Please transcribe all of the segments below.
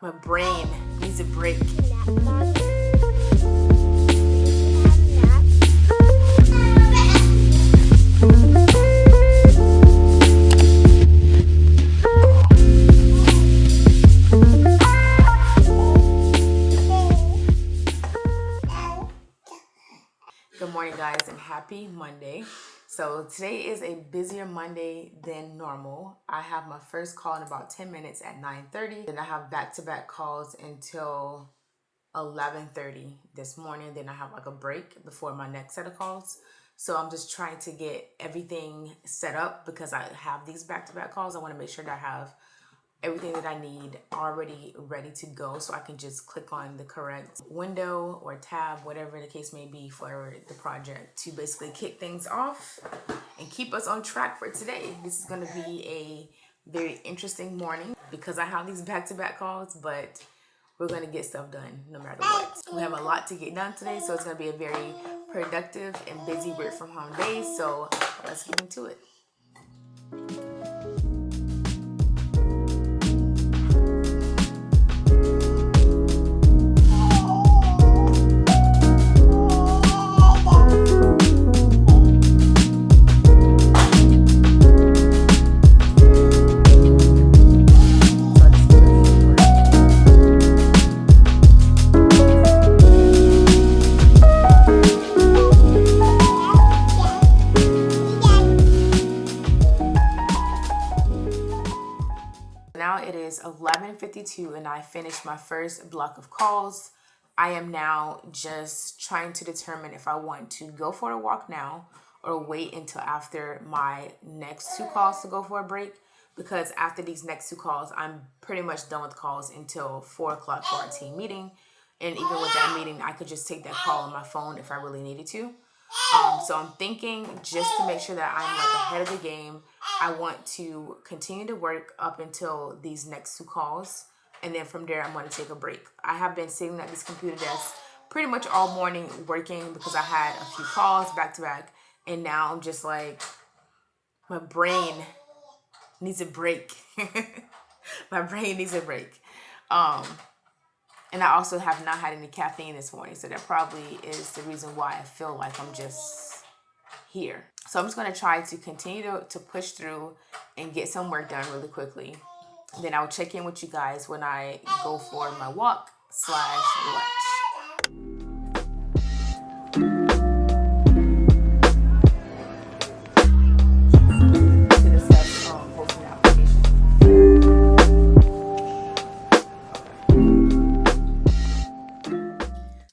My brain needs a break. Good morning, guys, and happy Monday. So today is a busier Monday than normal. I have my first call in about 10 minutes at 9:30. Then I have back-to-back calls until 11:30 this morning. Then I have like a break before my next set of calls. So I'm just trying to get everything set up because I have these back-to-back calls. I want to make sure that I have everything that I need already ready to go, so I can just click on the correct window or tab, whatever the case may be, for the project to basically kick things off and keep us on track for today. This is going to be a very interesting morning because I have these back-to-back calls, but we're going to get stuff done no matter what. We have a lot to get done today, so it's going to be a very productive and busy work from home day. So let's get into it. Now it is 11:52 and I finished my first block of calls. I am now just trying to determine if I want to go for a walk now or wait until after my next two calls to go for a break, because after these next two calls, I'm pretty much done with calls until 4 o'clock for our team meeting. And even with that meeting, I could just take that call on my phone if I really needed to. So I'm thinking, just to make sure that I'm like ahead of the game, I want to continue to work up until these next two calls. And then from there, I'm going to take a break. I have been sitting at this computer desk pretty much all morning working because I had a few calls back to back. And now I'm just like, my brain needs a break. My brain needs a break. And I also have not had any caffeine this morning, so that probably is the reason why I feel like I'm just here. So I'm just going to try to continue to push through and get some work done really quickly. Then I'll check in with you guys when I go for my walk / lunch.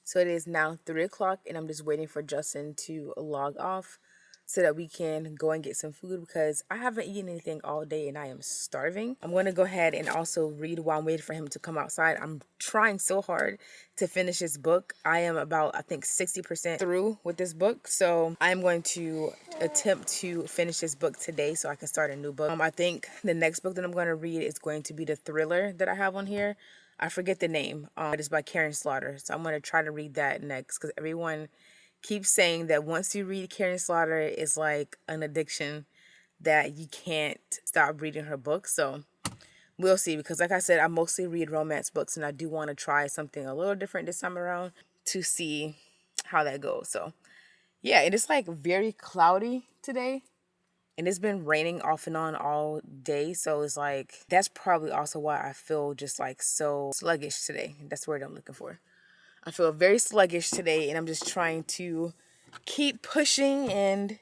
So it is now 3 o'clock and I'm just waiting for Justin to log off so that we can go and get some food, because I haven't eaten anything all day and I am starving. I'm going to go ahead and also read while I'm waiting for him to come outside. I'm trying so hard to finish this book. I am about, I think, 60% through with this book. So I'm going to attempt to finish this book today so I can start a new book. I think the next book that I'm going to read is going to be the thriller that I have on here. I forget the name. It's by Karen Slaughter. So I'm going to try to read that next, because everyone keeps saying that once you read Karen Slaughter, it's like an addiction that you can't stop reading her books. So we'll see, because like I said, I mostly read romance books and I do want to try something a little different this time around to see how that goes. So yeah, it is like very cloudy today. And it's been raining off and on all day. So it's like, that's probably also why I feel just like so sluggish today. That's the word I'm looking for. I feel very sluggish today, and I'm just trying to keep pushing and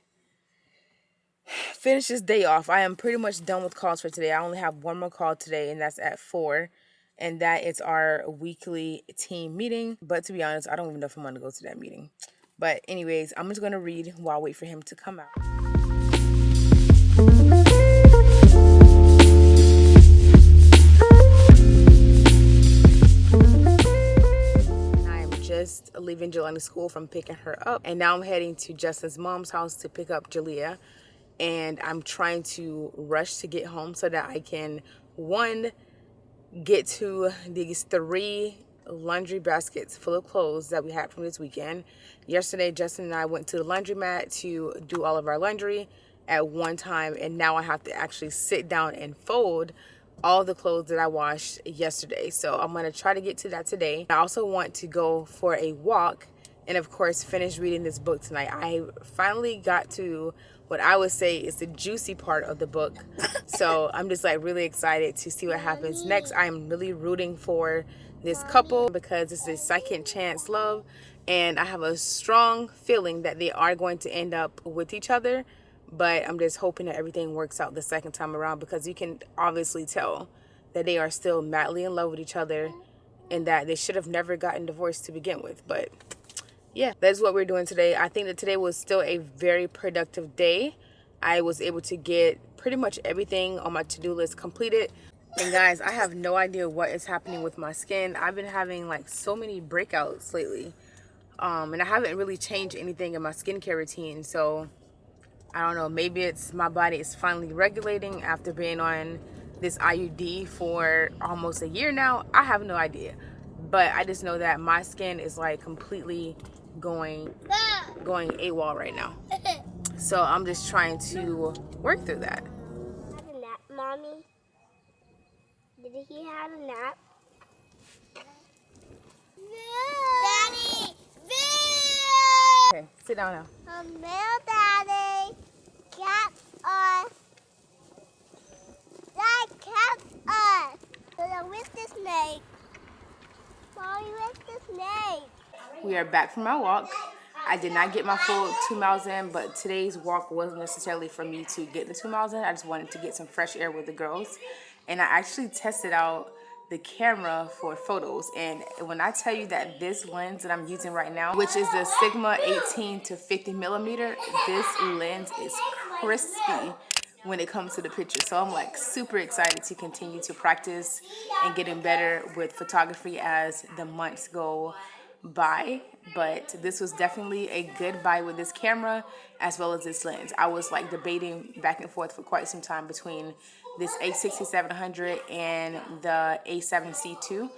finish this day off. I am pretty much done with calls for today. I only have one more call today, and that's at 4. And that is our weekly team meeting. But to be honest, I don't even know if I'm going to go to that meeting. But anyways, I'm just going to read while I wait for him to come out. Just leaving Jelani school from picking her up, and now I'm heading to Justin's mom's house to pick up Julia. And I'm trying to rush to get home so that I can, one, get to these 3 laundry baskets full of clothes that we had from this weekend. Yesterday, Justin and I went to the laundromat to do all of our laundry at one time, and now I have to actually sit down and fold all the clothes that I washed yesterday. So I'm going to try to get to that today. I also want to go for a walk and of course finish reading this book tonight. I finally got to what I would say is the juicy part of the book. So I'm just like really excited to see what happens next. I'm really rooting for this couple because it's a second chance love, and I have a strong feeling that they are going to end up with each other. But I'm just hoping that everything works out the second time around, because you can obviously tell that they are still madly in love with each other and that they should have never gotten divorced to begin with. But yeah, that's what we're doing today. I think that today was still a very productive day. I was able to get pretty much everything on my to-do list completed. And guys, I have no idea what is happening with my skin. I've been having like so many breakouts lately. And I haven't really changed anything in my skincare routine. So I don't know, maybe it's my body is finally regulating after being on this IUD for almost a year now. I have no idea. But I just know that my skin is like completely going AWOL right now. So I'm just trying to work through that. Have a nap, Mommy? Did he have a nap? Daddy! Okay, sit down now. Daddy! Cats are... That cats are... So the with the snake. Mommy, with the snake. We are back from our walk. I did not get my full 2 miles in, but today's walk wasn't necessarily for me to get the 2 miles in. I just wanted to get some fresh air with the girls. And I actually tested out the camera for photos. And when I tell you that this lens that I'm using right now, which is the Sigma 18 to 50 millimeter, this lens is crispy when it comes to the picture. So I'm like super excited to continue to practice and getting better with photography as the months go by. But this was definitely a good buy with this camera as well as this lens. I was like debating back and forth for quite some time between this A6700 and the A7C2.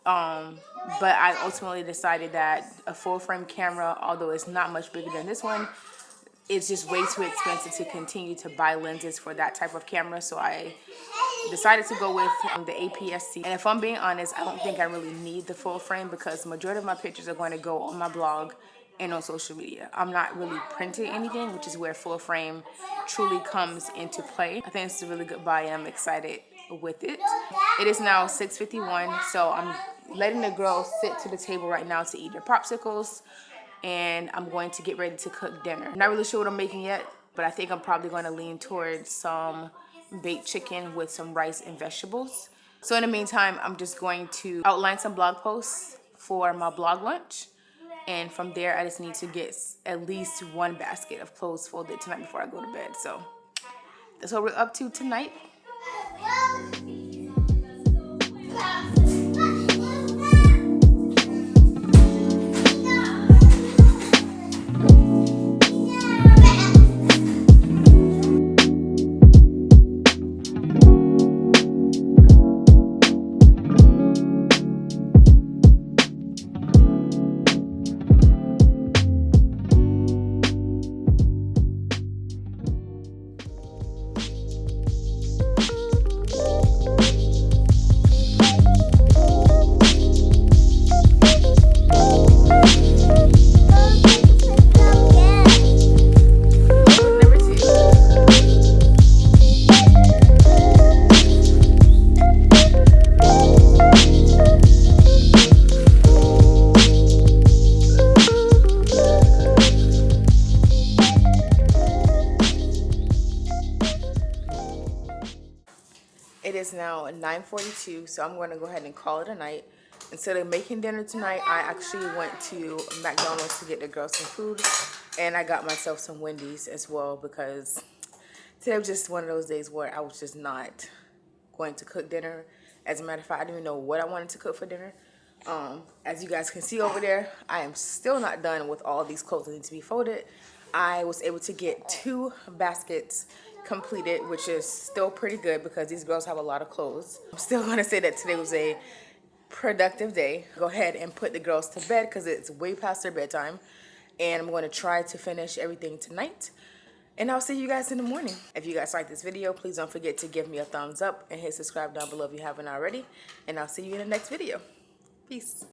But I ultimately decided that a full frame camera, although it's not much bigger than this one, it's just way too expensive to continue to buy lenses for that type of camera. So I decided to go with the APS-C. And if I'm being honest, I don't think I really need the full frame because the majority of my pictures are going to go on my blog and on social media. I'm not really printing anything, which is where full frame truly comes into play. I think it's a really good buy and I'm excited with it. It is now 6:51, so I'm letting the girls sit to the table right now to eat their popsicles. And I'm going to get ready to cook dinner. I'm not really sure what I'm making yet, but I think I'm probably going to lean towards some baked chicken with some rice and vegetables. So in the meantime, I'm just going to outline some blog posts for my blog lunch. And from there, I just need to get at least one basket of clothes folded tonight before I go to bed. So that's what we're up to tonight. It is now 9:42, so I'm going to go ahead and call it a night. Instead of making dinner tonight, I actually went to McDonald's to get the girls some food, and I got myself some Wendy's as well because today was just one of those days where I was just not going to cook dinner. As a matter of fact, I didn't even know what I wanted to cook for dinner. As you guys can see over there, I am still not done with all these clothes that need to be folded. I was able to get 2 baskets completed, which is still pretty good because these girls have a lot of clothes. I'm still going to say that today was a productive day. Go ahead and put the girls to bed because it's way past their bedtime. And I'm going to try to finish everything tonight. And I'll see you guys in the morning. If you guys like this video, please don't forget to give me a thumbs up and hit subscribe down below if you haven't already. And I'll see you in the next video. Peace.